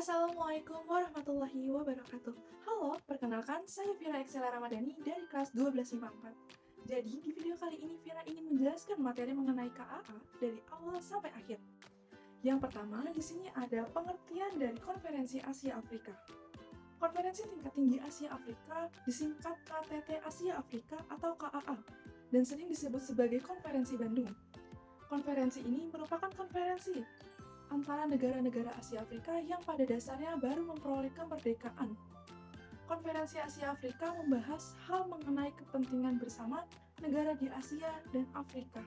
Assalamualaikum warahmatullahi wabarakatuh. Halo, perkenalkan saya Vira Excella Ramadhani dari kelas 1254. Jadi, di video kali ini Vira ingin menjelaskan materi mengenai KAA dari awal sampai akhir. Yang pertama, di sini ada pengertian dari Konferensi Asia Afrika. Konferensi Tingkat Tinggi Asia Afrika disingkat KTT Asia Afrika atau KAA dan sering disebut sebagai Konferensi Bandung. Konferensi ini merupakan konferensi antara negara-negara Asia Afrika yang pada dasarnya baru memperoleh kemerdekaan. Konferensi Asia Afrika membahas hal mengenai kepentingan bersama negara di Asia dan Afrika,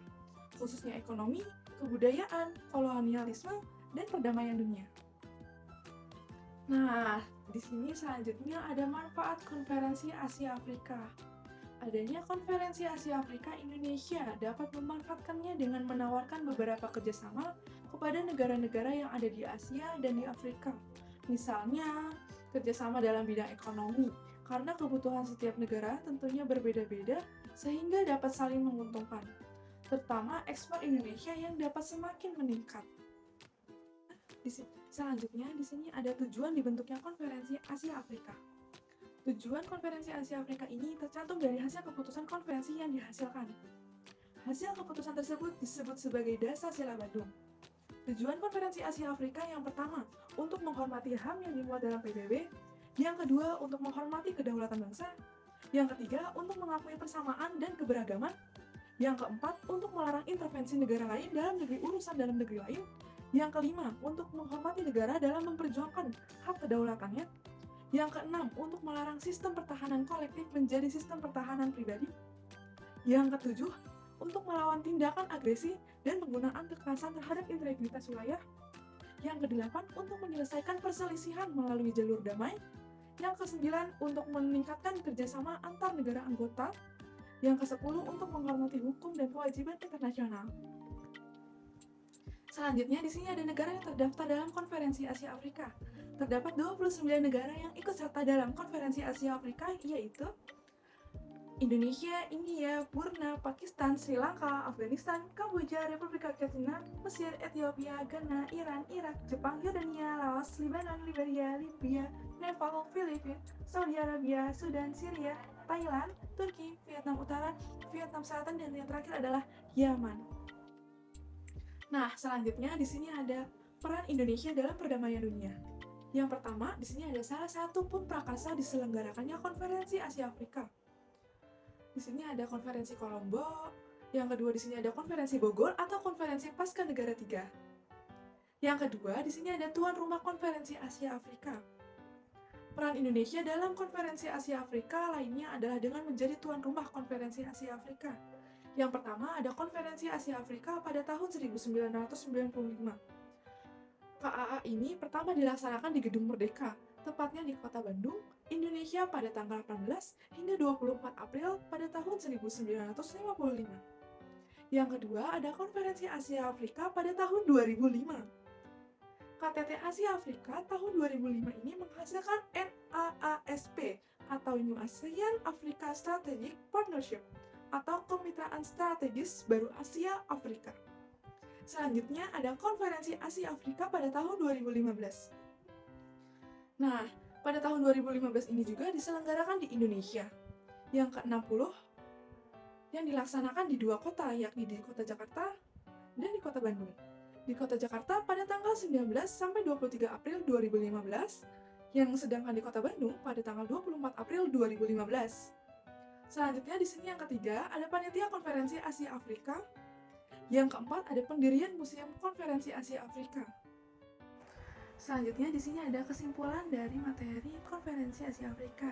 khususnya ekonomi, kebudayaan, kolonialisme, dan perdamaian dunia. Nah, di sini selanjutnya ada manfaat Konferensi Asia Afrika. Adanya Konferensi Asia Afrika Indonesia dapat memanfaatkannya dengan menawarkan beberapa kerjasama kepada negara-negara yang ada di Asia dan di Afrika. Misalnya, kerjasama dalam bidang ekonomi, karena kebutuhan setiap negara tentunya berbeda-beda sehingga dapat saling menguntungkan, terutama ekspor Indonesia yang dapat semakin meningkat. Selanjutnya, di sini ada tujuan dibentuknya Konferensi Asia Afrika. Tujuan Konferensi Asia Afrika ini tercantum dari hasil keputusan konferensi yang dihasilkan. Hasil keputusan tersebut disebut sebagai Dasar Sila Bandung. Tujuan Konferensi Asia Afrika yang pertama, untuk menghormati HAM yang dimuat dalam PBB. Yang kedua, untuk menghormati kedaulatan bangsa. Yang ketiga, untuk mengakui persamaan dan keberagaman. Yang keempat, untuk melarang intervensi negara lain dalam urusan dalam negeri lain. Yang kelima, untuk menghormati negara dalam memperjuangkan hak kedaulatannya. Yang keenam, untuk melarang sistem pertahanan kolektif menjadi sistem pertahanan pribadi. Yang ketujuh, untuk melawan tindakan agresi dan penggunaan kekerasan terhadap integritas wilayah. Yang kedelapan, untuk menyelesaikan perselisihan melalui jalur damai. Yang kesembilan, untuk meningkatkan kerjasama antar negara anggota. Yang kesepuluh, untuk menghormati hukum dan kewajiban internasional. Selanjutnya, di sini ada negara yang terdaftar dalam Konferensi Asia Afrika. Terdapat 29 negara yang ikut serta dalam Konferensi Asia Afrika, yaitu Indonesia, India, Burma, Pakistan, Sri Lanka, Afghanistan, Kamboja, Republik Rakyat Cina, Mesir, Ethiopia, Ghana, Iran, Irak, Jepang, Yordania, Laos, Lebanon, Liberia, Libya, Nepal, Filipina, Saudi Arabia, Sudan, Syria, Thailand, Turki, Vietnam Utara, Vietnam Selatan, dan yang terakhir adalah Yaman. Nah, selanjutnya di sini ada peran Indonesia dalam perdamaian dunia. Yang pertama, di sini ada salah satu pemprakarsa diselenggarakannya Konferensi Asia Afrika. Di sini ada Konferensi Kolombo. Yang kedua, di sini ada Konferensi Bogor atau Konferensi Pasca Negara 3. Yang kedua, di sini ada tuan rumah Konferensi Asia Afrika. Peran Indonesia dalam Konferensi Asia Afrika lainnya adalah dengan menjadi tuan rumah Konferensi Asia Afrika. Yang pertama ada Konferensi Asia Afrika pada tahun 1995. KAA ini pertama dilaksanakan di Gedung Merdeka, tepatnya di Kota Bandung, Indonesia pada tanggal 18 hingga 24 April pada tahun 1955. Yang kedua ada Konferensi Asia Afrika pada tahun 2005. KTT Asia Afrika tahun 2005 ini menghasilkan NAASP atau New ASEAN Africa Strategic Partnership atau Kemitraan Strategis Baru Asia Afrika. Selanjutnya ada Konferensi Asia Afrika pada tahun 2015. Nah, pada tahun 2015 ini juga diselenggarakan di Indonesia. Yang ke-60 yang dilaksanakan di dua kota, yakni di Kota Jakarta dan di Kota Bandung. Di Kota Jakarta pada tanggal 19 sampai 23 April 2015, yang sedangkan di Kota Bandung pada tanggal 24 April 2015. Selanjutnya di sini yang ketiga ada panitia Konferensi Asia Afrika. Yang keempat ada pendirian Museum Konferensi Asia Afrika. Selanjutnya di sini ada kesimpulan dari materi Konferensi Asia Afrika.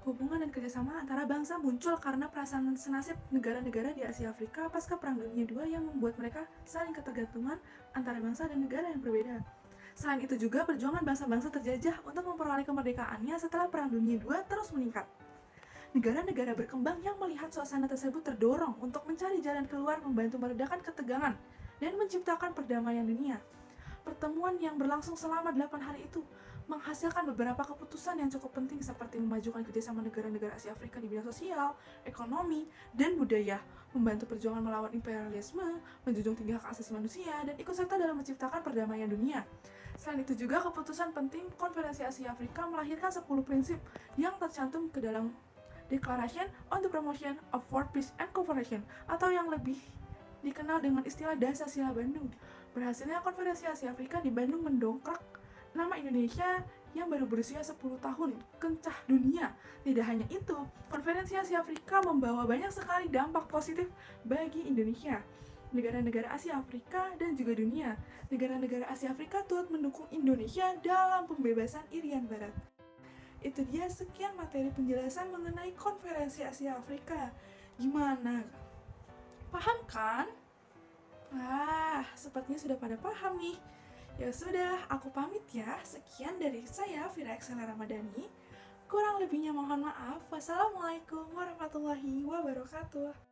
Hubungan dan kerjasama antara bangsa muncul karena perasaan senasib negara-negara di Asia Afrika pasca Perang Dunia II yang membuat mereka saling ketergantungan antara bangsa dan negara yang berbeda. Selain itu juga perjuangan bangsa-bangsa terjajah untuk memperoleh kemerdekaannya setelah Perang Dunia II terus meningkat. Negara-negara berkembang yang melihat suasana tersebut terdorong untuk mencari jalan keluar membantu meredakan ketegangan dan menciptakan perdamaian dunia. Pertemuan yang berlangsung selama 8 hari itu menghasilkan beberapa keputusan yang cukup penting seperti memajukan kerjasama negara-negara Asia Afrika di bidang sosial, ekonomi, dan budaya, membantu perjuangan melawan imperialisme, menjunjung tinggi hak asasi manusia, dan ikut serta dalam menciptakan perdamaian dunia. Selain itu juga keputusan penting Konferensi Asia Afrika melahirkan 10 prinsip yang tercantum ke dalam Declaration on the Promotion of World Peace and Cooperation atau yang lebih dikenal dengan istilah Dasar-Sila Bandung. Berhasilnya Konferensi Asia Afrika di Bandung mendongkrak nama Indonesia yang baru berusia 10 tahun kencah dunia. Tidak hanya itu, Konferensi Asia Afrika membawa banyak sekali dampak positif bagi Indonesia, negara-negara Asia Afrika, dan juga dunia. Negara-negara Asia Afrika turut mendukung Indonesia dalam pembebasan Irian Barat. Itu dia sekian materi penjelasan mengenai Konferensi Asia Afrika. Gimana? Paham kan? Sepertinya sudah pada paham nih. Ya sudah, aku pamit ya. Sekian dari saya, Vira Excella Ramadhani. Kurang lebihnya mohon maaf. Wassalamualaikum warahmatullahi wabarakatuh.